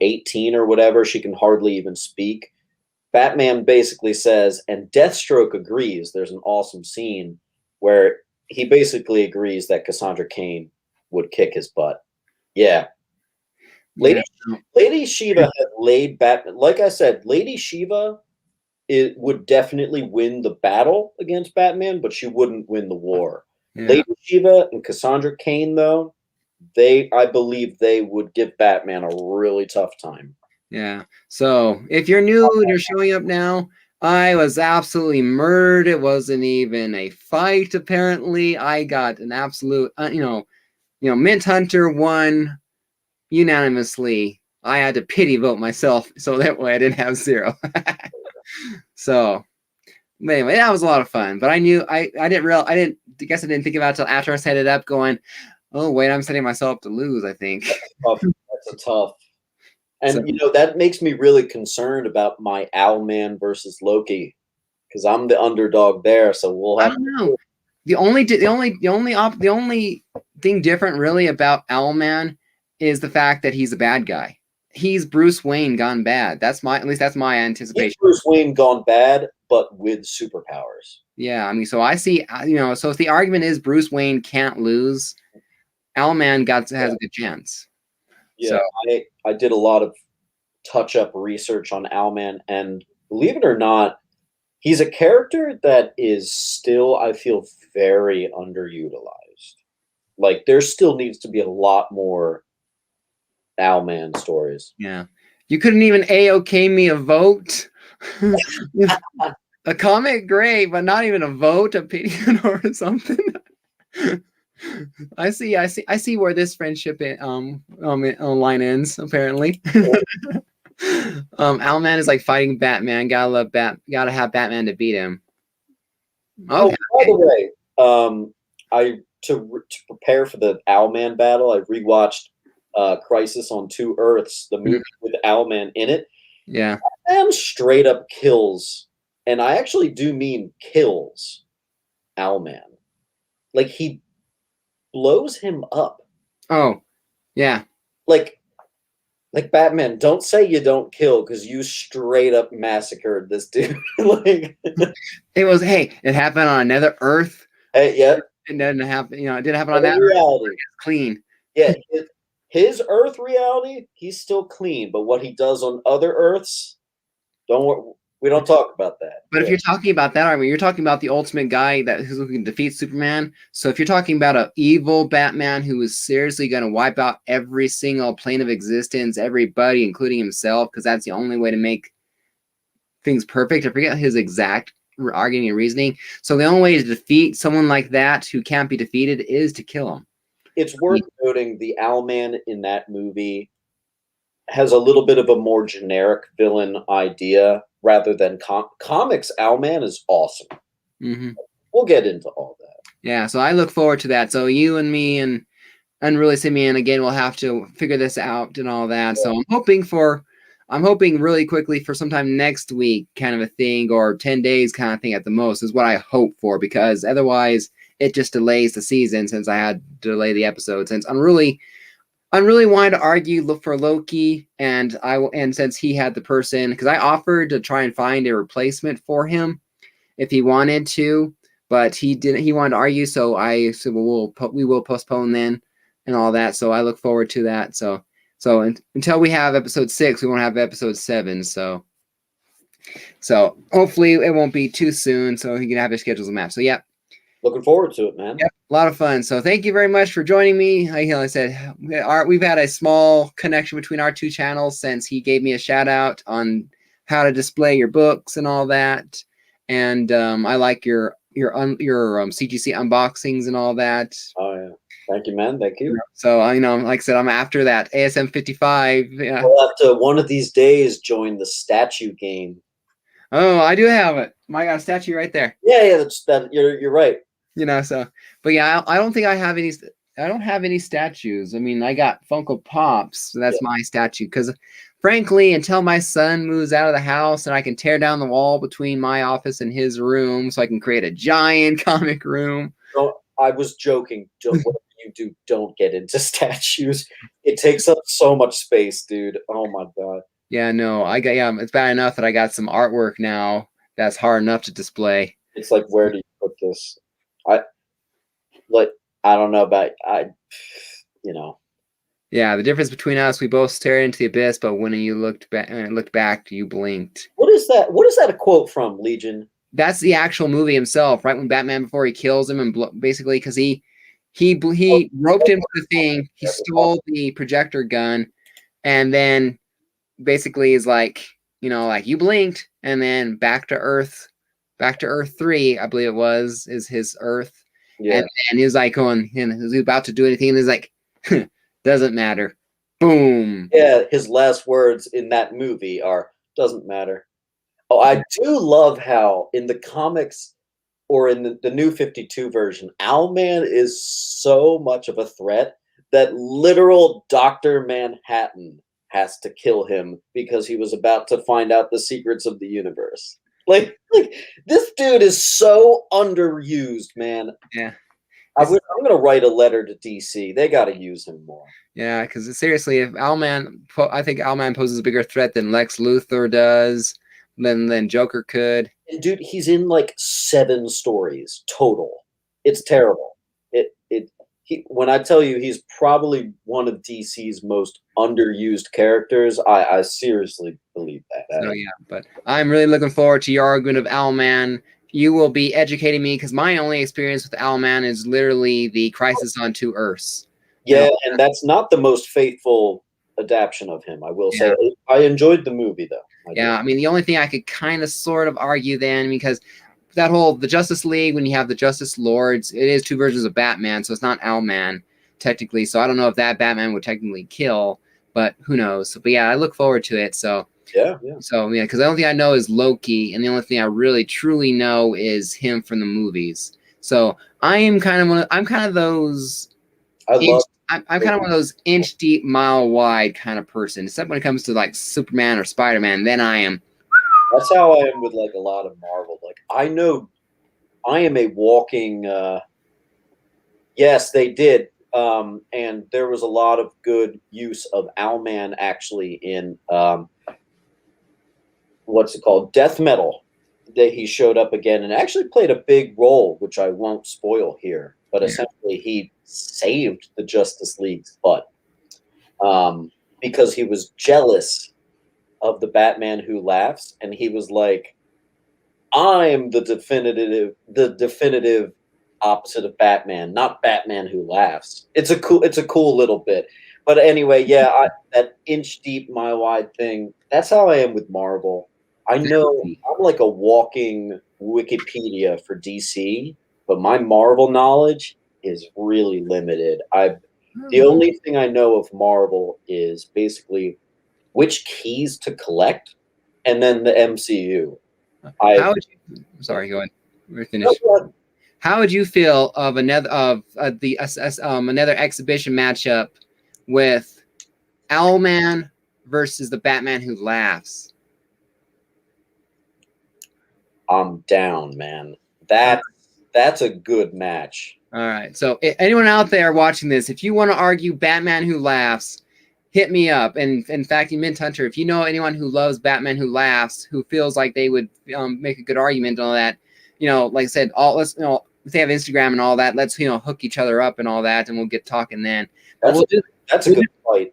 18 or whatever, she can hardly even speak. Batman basically says, and Deathstroke agrees. There's an awesome scene where he basically agrees that Cassandra Cain would kick his butt. Yeah. Lady Shiva had laid Batman. Like I said, Lady Shiva would definitely win the battle against Batman, but she wouldn't win the war. Yeah. Lady Shiva and Cassandra Cain, though, I believe they would give Batman a really tough time. Yeah. So if you're new and you're showing up now, I was absolutely murdered. It wasn't even a fight. Apparently, I got an absolute, Mint Hunter won unanimously. I had to pity vote myself, so that way I didn't have 0. So, but anyway, that was a lot of fun. But I knew I guess I didn't think about it until after I set it up, going, oh wait, I'm setting myself up to lose. I think that's a tough. And that makes me really concerned about my Owlman versus Loki, because I'm the underdog there. So we'll have. I don't know. The only thing different really about Owlman is the fact that he's a bad guy. He's Bruce Wayne gone bad. That's my anticipation. He's Bruce Wayne gone bad, but with superpowers. Yeah, I mean, so I see. So if the argument is Bruce Wayne can't lose, Owlman has a good chance. Yeah, so, I did a lot of touch-up research on Owlman, and believe it or not, he's a character that is still, I feel, very underutilized. Like, there still needs to be a lot more Owlman stories. Yeah. You couldn't even A-OK me a vote? A comment, great, but not even a vote, opinion, or something. I see where this friendship line ends, apparently. Owlman is like fighting Batman. Gotta have Batman to beat him. Okay. Oh, by the way, to prepare for the Owlman battle, I rewatched Crisis on Two Earths, the movie with Owlman in it. Yeah. Batman straight up kills, and I actually do mean kills, Owlman. Like, he blows him up. Oh, yeah. Like Batman, don't say you don't kill, because you straight up massacred this dude. Like, it happened on another Earth. Hey, yeah. It didn't happen. It didn't happen on that reality. Earth. It's clean. Yeah, his Earth reality, he's still clean, but what he does on other Earths, we don't talk about that. But if you're talking about that argument, you're talking about the ultimate guy who's looking to defeat Superman. So if you're talking about an evil Batman who is seriously going to wipe out every single plane of existence, everybody, including himself, because that's the only way to make things perfect. I forget his exact arguing and reasoning. So the only way to defeat someone like that who can't be defeated is to kill him. It's worth noting the Owlman in that movie has a little bit of a more generic villain idea rather than comics. Owlman is awesome. Mm-hmm. We'll get into all that. Yeah, so I look forward to that. So you and me and really Simeon again will have to figure this out and all that. Yeah. So I'm hoping really quickly for sometime next week kind of a thing, or 10 days kind of thing at the most is what I hope for, because otherwise it just delays the season, since I had to delay the episode, since I'm really wanting to argue for Loki, and since he had the person, because I offered to try and find a replacement for him if he wanted to, but he didn't. He wanted to argue, so I said, well, we will postpone then and all that. So I look forward to that. So until we have episode 6, we won't have episode 7. So hopefully it won't be too soon, so he can have his schedules mapped. So yeah. Looking forward to it, man. Yep, a lot of fun. So thank you very much for joining me. Like I said, we've had a small connection between our two channels since he gave me a shout out on how to display your books and all that. And I like your CGC unboxings and all that. Oh yeah, thank you, man. Thank you. So like I said, I'm after that ASM 55. Yeah. We'll have to one of these days join the statue game. Oh, I do have it. My God, statue right there. Yeah, that's that. You're right. So, but yeah, I don't think I have any. I don't have any statues. I mean, I got Funko Pops, so that's Yeah. my statue. Because, frankly, until my son moves out of the house and I can tear down the wall between my office and his room, so I can create a giant comic room. No, I was joking. Whatever you do, don't get into statues. It takes up so much space, dude. Oh my god. Yeah, no, I got yeah. It's bad enough that I got some artwork now that's hard enough to display. It's like, where do you put this? I like. I don't know about I. You know. Yeah, the difference between us, we both stared into the abyss, but when you looked back, you blinked. What is that? What is that a quote from, Legion? That's the actual movie himself, right? When Batman before he kills him and basically because Oh, he roped him to the thing, he stole the projector gun, and then basically is like, like you blinked, and then back to Earth 3, I believe it was, is his Earth, yeah. and he was like going, and he was about to do anything, and he's like, doesn't matter, boom. Yeah, his last words in that movie are "doesn't matter." Oh, I do love how in the comics or in the New 52 version, Owlman is so much of a threat that literal Dr. Manhattan has to kill him because he was about to find out the secrets of the universe. Like this dude is so underused, man. Yeah. I'm going to write a letter to DC. They got to use him more. Yeah, because seriously, if I think Owlman poses a bigger threat than Lex Luthor does, than Joker could. And dude, he's in like 7 stories total. It's terrible. When I tell you he's probably one of DC's most underused characters, I seriously believe that. So yeah, but I'm really looking forward to your argument of Owlman. You will be educating me because my only experience with Owlman is literally the Crisis on Two Earths. Yeah, and that's not the most faithful adaptation of him, I will say. I enjoyed the movie though. I mean, the only thing I could kind of sort of argue then, because the Justice League, when you have the Justice Lords, it is 2 versions of Batman, so it's not Owlman technically. So I don't know if that Batman would technically kill, but who knows? But yeah, I look forward to it. So yeah. So yeah, because the only thing I know is Loki, and the only thing I really truly know is him from the movies. So I'm kind of those. I'm kind of one of those inch deep, mile wide kind of person. Except when it comes to like Superman or Spider-Man, then I am. That's how I am with like a lot of Marvel. Like I know I am a walking. Yes, they did, and there was a lot of good use of Owlman actually in what's it called, Death Metal. That he showed up again and actually played a big role, which I won't spoil here. But essentially, he saved the Justice League's butt because he was jealous of the Batman Who Laughs, and he was like, "I'm the definitive opposite of Batman, not Batman Who Laughs." It's a cool little bit. But anyway, yeah, that inch deep, mile wide thing. That's how I am with Marvel. I know I'm like a walking Wikipedia for DC, but my Marvel knowledge is really limited. The only thing I know of Marvel is basically which keys to collect, and then the MCU. Sorry, go ahead. We're finished. How would you feel of another another exhibition matchup with Owlman versus the Batman Who Laughs? I'm down, man. That's a good match. All right. So anyone out there watching this, if you want to argue Batman Who Laughs, hit me up. And in fact, Mint Hunter, if you know anyone who loves Batman Who Laughs, who feels like they would make a good argument on that, like I said, if they have Instagram and all that, let's hook each other up and all that, and we'll get talking then. That's a good fight.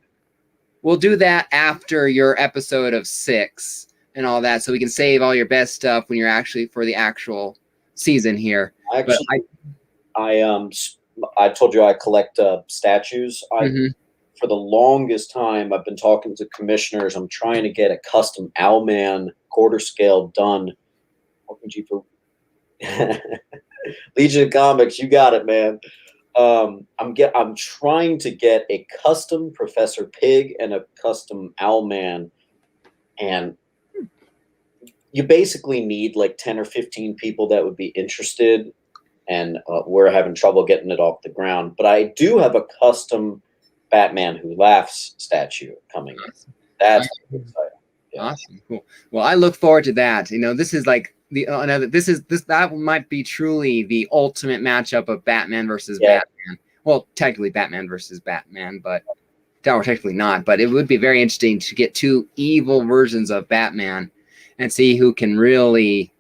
We'll do that after your episode of 6 and all that, so we can save all your best stuff when you're actually for the actual season here. I told you I collect statues. For the longest time, I've been talking to commissioners. I'm trying to get a custom Owlman quarter scale done. Welcome to for Legion of Comics. You got it, man. I'm trying to get a custom Professor Pig and a custom Owlman, and you basically need like 10 or 15 people that would be interested, and we're having trouble getting it off the ground. But I do have a custom Batman Who Laughs statue coming in. That's exciting. Yeah. Awesome, cool. Well, I look forward to that. You know, this is like the another. That might be truly the ultimate matchup of Batman versus Batman. Well, technically Batman versus Batman, but technically not. But it would be very interesting to get two evil versions of Batman and see who can really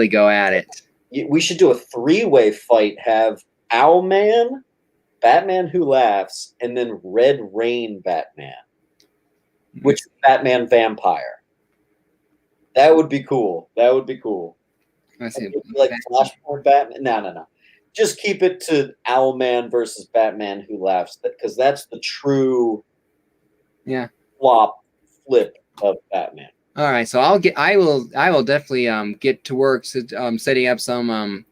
go at it. We should do a 3-way fight. Have Owlman, Batman Who Laughs, and then Red Rain Batman, which is Batman Vampire. That would be cool. That would be cool. I see. Like Flashpoint Batman. No. Just keep it to Owlman versus Batman Who Laughs, because that's the true flip of Batman. All right, so I will definitely get to work setting up some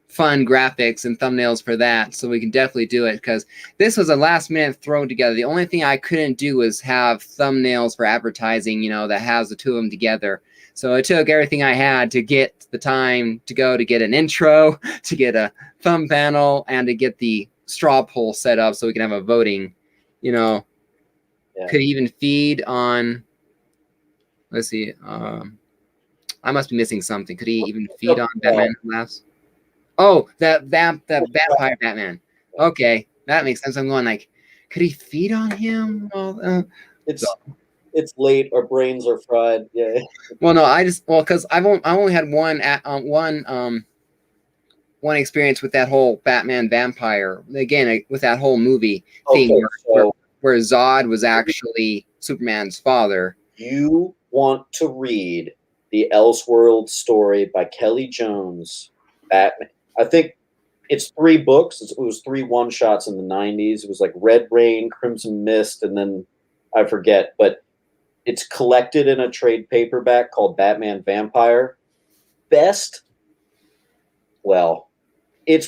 fun graphics and thumbnails for that, so we can definitely do it, because this was a last minute thrown together. The only thing I couldn't do was have thumbnails for advertising, you know, that has the two of them together. So it took everything I had to get the time to get an intro, to get a thumb panel, and to get the straw poll set up so we can have a voting, you know. Could even feed on, let's see, I must be missing something. Could he even feed on Batman Who Laughs? Oh, that vampire Batman. Okay, that makes sense. I'm going like, could he feed on him? Well, it's late. Our brains are fried. Yeah. Well, no, because I only had one experience with that whole Batman vampire. Again, with that whole movie thing where Zod was actually Superman's father. You want to read the Elseworld story by Kelly Jones, Batman. I think it's 3 books. It was 3 one-shots in the 90s. It was like Red Rain, Crimson Mist, and then I forget. But it's collected in a trade paperback called Batman Vampire. It's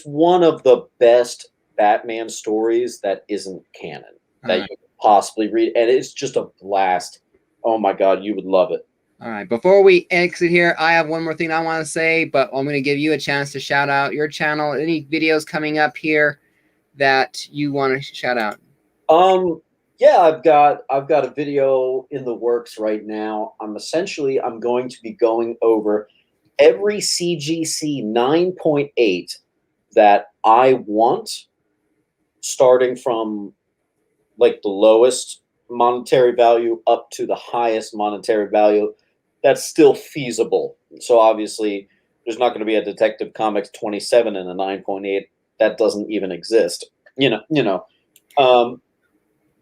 one of the best Batman stories that isn't canon that you could possibly read. And it's just a blast. Oh, my God, you would love it. All right, before we exit here, I have one more thing I want to say, but I'm going to give you a chance to shout out your channel. Any videos coming up here that you want to shout out? Yeah, I've got a video in the works right now. I'm going to be going over every CGC 9.8 that I want, starting from like the lowest monetary value up to the highest monetary value that's still feasible. So obviously there's not going to be a Detective Comics 27 in a 9.8. That doesn't even exist. But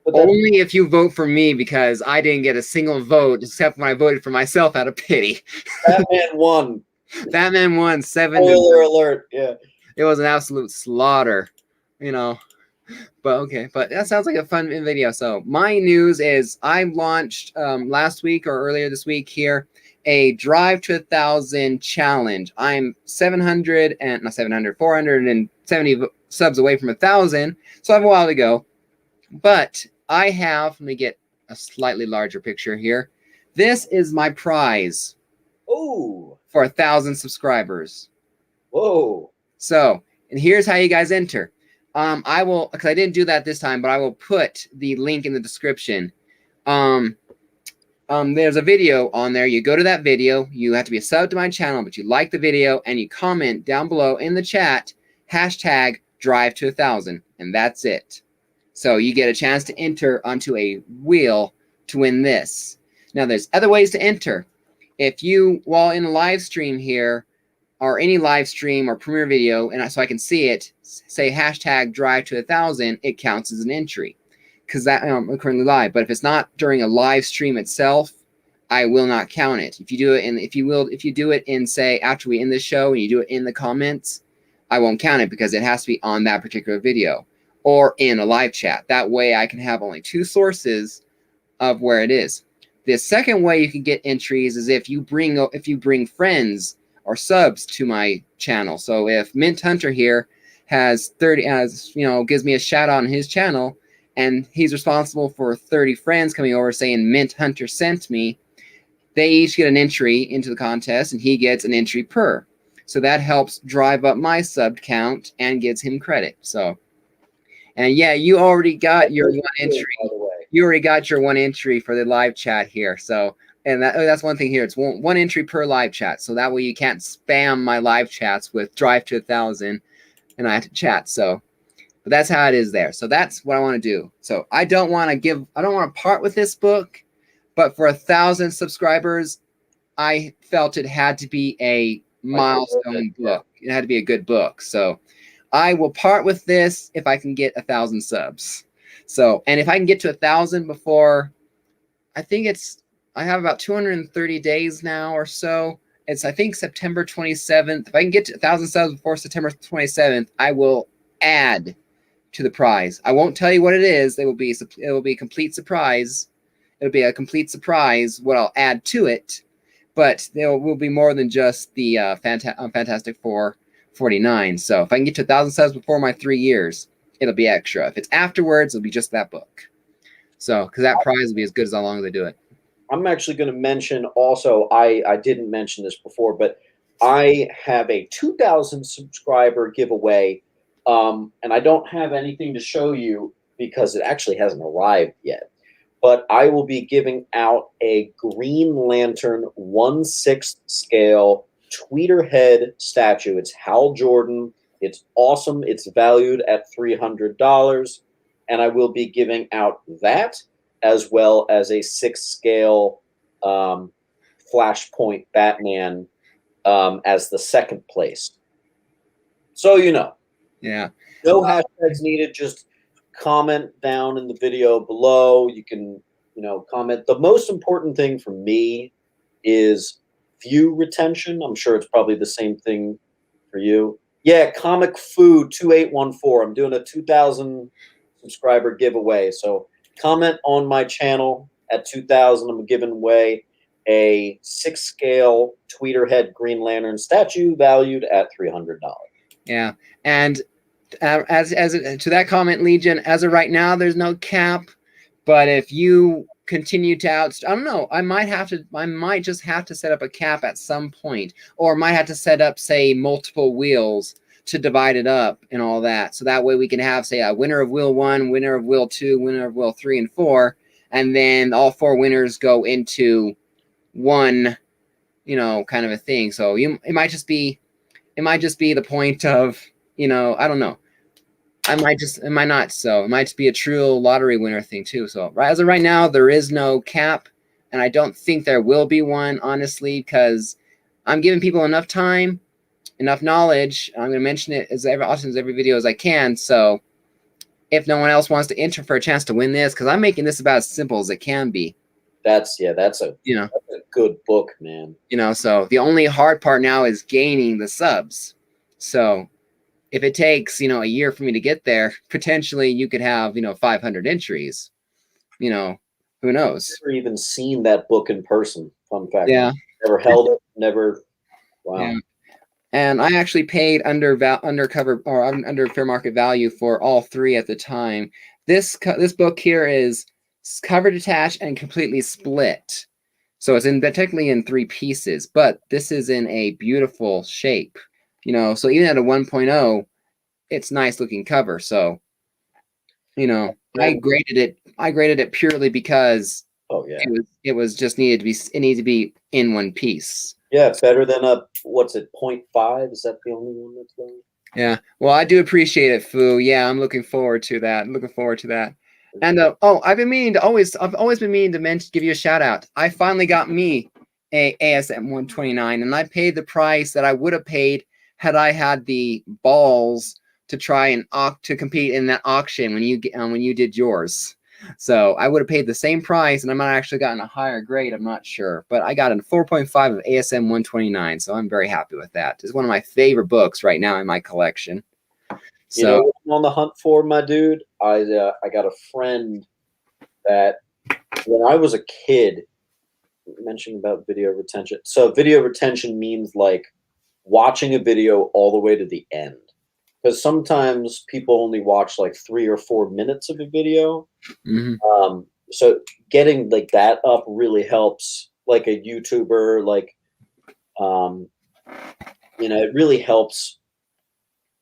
only if you vote for me, because I didn't get a single vote except when I voted for myself out of pity. Batman won. Batman won 7. Spoiler alert. Yeah. It was an absolute slaughter, you know. But okay, but that sounds like a fun video. So my news is I launched last week or earlier this week here a Drive to 1,000 challenge. I'm 470 subs away from 1,000, so I have a while to go. But I have, let me get a slightly larger picture here. This is my prize. Oh, for 1,000 subscribers. Whoa. So, and here's how you guys enter. I will, because I didn't do that this time, but I will put the link in the description. There's a video on there. You go to that video. You have to be a sub to my channel, but you like the video and you comment down below in the chat, hashtag Drive to 1,000, and that's it. So you get a chance to enter onto a wheel to win this. Now, there's other ways to enter. If you, while in a live stream here, or any live stream or premiere video, and so I can see it, say hashtag Drive to 1,000, it counts as an entry, because that I'm currently live. But if it's not during a live stream itself, I will not count it. If you do it, and if you do it in, say, after we end this show and you do it in the comments, I won't count it because it has to be on that particular video or in a live chat. That way, I can have only 2 sources of where it is. The second way you can get entries is if you bring friends or subs to my channel. So if Mint Hunter here has 30, gives me a shout out on his channel, and he's responsible for 30 friends coming over saying Mint Hunter sent me, they each get an entry into the contest, and he gets an entry per. So that helps drive up my sub count and gives him credit. So, and yeah, you already got your one entry. By the way. You already got your one entry for the live chat here. So, and that's one thing here. It's one entry per live chat. So that way you can't spam my live chats with drive to 1,000 and I have to chat. So, but that's how it is there. So that's what I want to do. So I don't want to part with this book, but for 1,000 subscribers, I felt it had to be a milestone book. It had to be a good book. So I will part with this if I can get 1,000 subs. So, and if I can get to 1,000 before, I have about 230 days now or so. It's, I think, September 27th. If I can get to 1,000 subs before September 27th, I will add to the prize. I won't tell you what it is. It will be a complete surprise. It'll be a complete surprise what I'll add to it. But there will be more than just the Fantastic Four 49. So if I can get to 1,000 subs before my 3 years, it'll be extra. If it's afterwards, it'll be just that book. So, because that prize will be as good as how long they do it. I'm actually going to mention also, I didn't mention this before, but I have a 2,000 subscriber giveaway, and I don't have anything to show you because it actually hasn't arrived yet. But I will be giving out a Green Lantern 1/6 scale tweeterhead statue. It's Hal Jordan. It's awesome. It's valued at $300. And I will be giving out that as well as a 6 scale Flashpoint Batman as the second place. So, you know. Yeah. No hashtags needed. Just comment down in the video below. You can, comment. The most important thing for me is view retention. I'm sure it's probably the same thing for you. Yeah, Comic Food 2814. I'm doing a 2,000 subscriber giveaway. So comment on my channel at 2,000. I'm giving away a 6 scale tweeterhead Green Lantern statue valued at $300. Yeah, and as to that comment, Legion, as of right now, there's no cap. But if you continue to I don't know, I might just have to set up a cap at some point, or might have to set up, say, multiple wheels to divide it up and all that. So that way we can have, say, a winner of wheel 1, winner of wheel 2, winner of wheel 3 and 4, and then all 4 winners go into one, kind of a thing. So it might just be the point of, I don't know. It might not. So it might just be a true lottery winner thing too. So as of right now, there is no cap, and I don't think there will be one, honestly, because I'm giving people enough time, enough knowledge. I'm going to mention it as often as every video as I can. So if no one else wants to enter for a chance to win this, because I'm making this about as simple as it can be. That's a good book, man. So the only hard part now is gaining the subs. So if it takes, a year for me to get there, potentially you could have, 500 entries. Who knows? I've never even seen that book in person. Fun fact. Yeah. Never held it. Never. Wow. Yeah. And I actually paid under fair market value for all 3 at the time. This book here is cover detached and completely split. So it's technically in 3 pieces, but this is in a beautiful shape. So even at a 1.0, it's nice looking cover. So, I graded it purely because it was just needed to be in one piece. Yeah, better than a 0.5? Is that the only one that's going? Yeah. Well, I do appreciate it, Fu. Yeah, I'm looking forward to that. And I've always been meaning to give you a shout out. I finally got me a ASM 129, and I paid the price that I would have paid had I had the balls to try and to compete in that auction when you did yours. So I would have paid the same price, and I might have actually gotten a higher grade. I'm not sure, but I got a 4.5 of ASM 129, so I'm very happy with that. It's one of my favorite books right now in my collection. So what I'm on the hunt for, my dude? I got a friend that when I was a kid, mentioning about video retention. So video retention means like watching a video all the way to the end. Because sometimes people only watch like 3 or 4 minutes of a video. Mm-hmm. So getting like that up really helps like a YouTuber, like, it really helps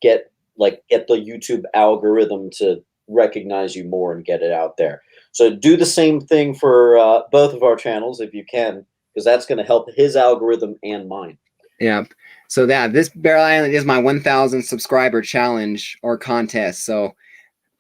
get the YouTube algorithm to recognize you more and get it out there. So do the same thing for both of our channels if you can, because that's going to help his algorithm and mine. Yeah. So this Barrel Island is my 1,000 subscriber challenge or contest. So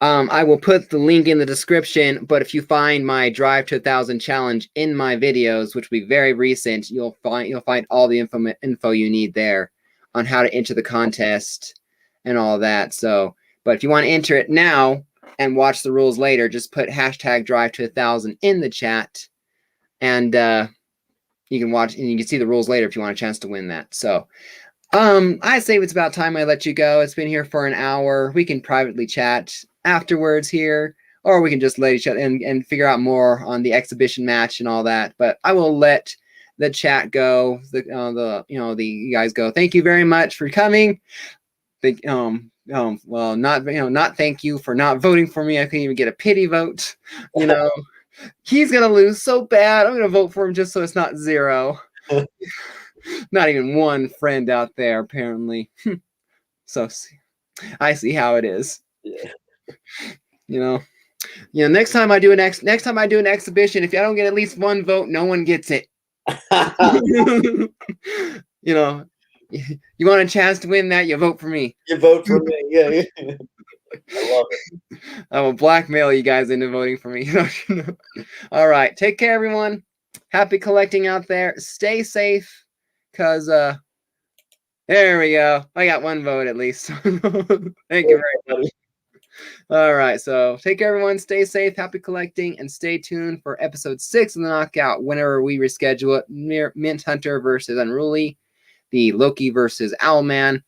I will put the link in the description, but if you find my Drive to 1,000 challenge in my videos, which will be very recent, you'll find all the info you need there on how to enter the contest and all that. So, but if you want to enter it now and watch the rules later, just put hashtag Drive to 1,000 in the chat, and you can watch and you can see the rules later if you want a chance to win that. So, I say it's about time I let you go. It's been here for an hour. We can privately chat afterwards here, or we can just let each other and figure out more on the exhibition match and all that. But I will let the chat go. You guys go. Thank you very much for coming. Well, not thank you for not voting for me. I couldn't even get a pity vote. He's gonna lose so bad. I'm gonna vote for him just so it's not 0. Not even one friend out there, apparently. So I see how it is. Yeah. Next time I do an exhibition, if I don't get at least 1 vote, no one gets it. You want a chance to win that, you vote for me. You vote for me. Yeah. I love it. I will blackmail you guys into voting for me. All right. Take care, everyone. Happy collecting out there. Stay safe. Because, there we go. I got 1 vote at least. Thank you very much. All right. So take care, everyone. Stay safe. Happy collecting. And stay tuned for episode 6 of the Knockout whenever we reschedule it. Mint Hunter versus Unruly. The Loki versus Owlman.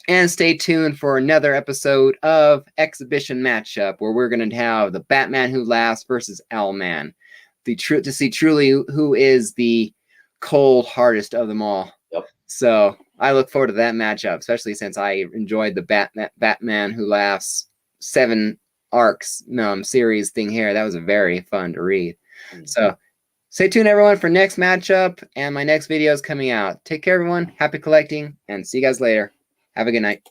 And stay tuned for another episode of Exhibition Matchup, where we're going to have the Batman Who Laughs versus Owlman. To see truly who is the cold hardest of them all. Yep. So I look forward to that matchup, especially since I enjoyed the Batman Who Laughs 7 arcs series thing here. That was very fun to read. So stay tuned, everyone, for next matchup and my next videos coming out. Take care, everyone. Happy collecting, and see you guys later. Have a good night.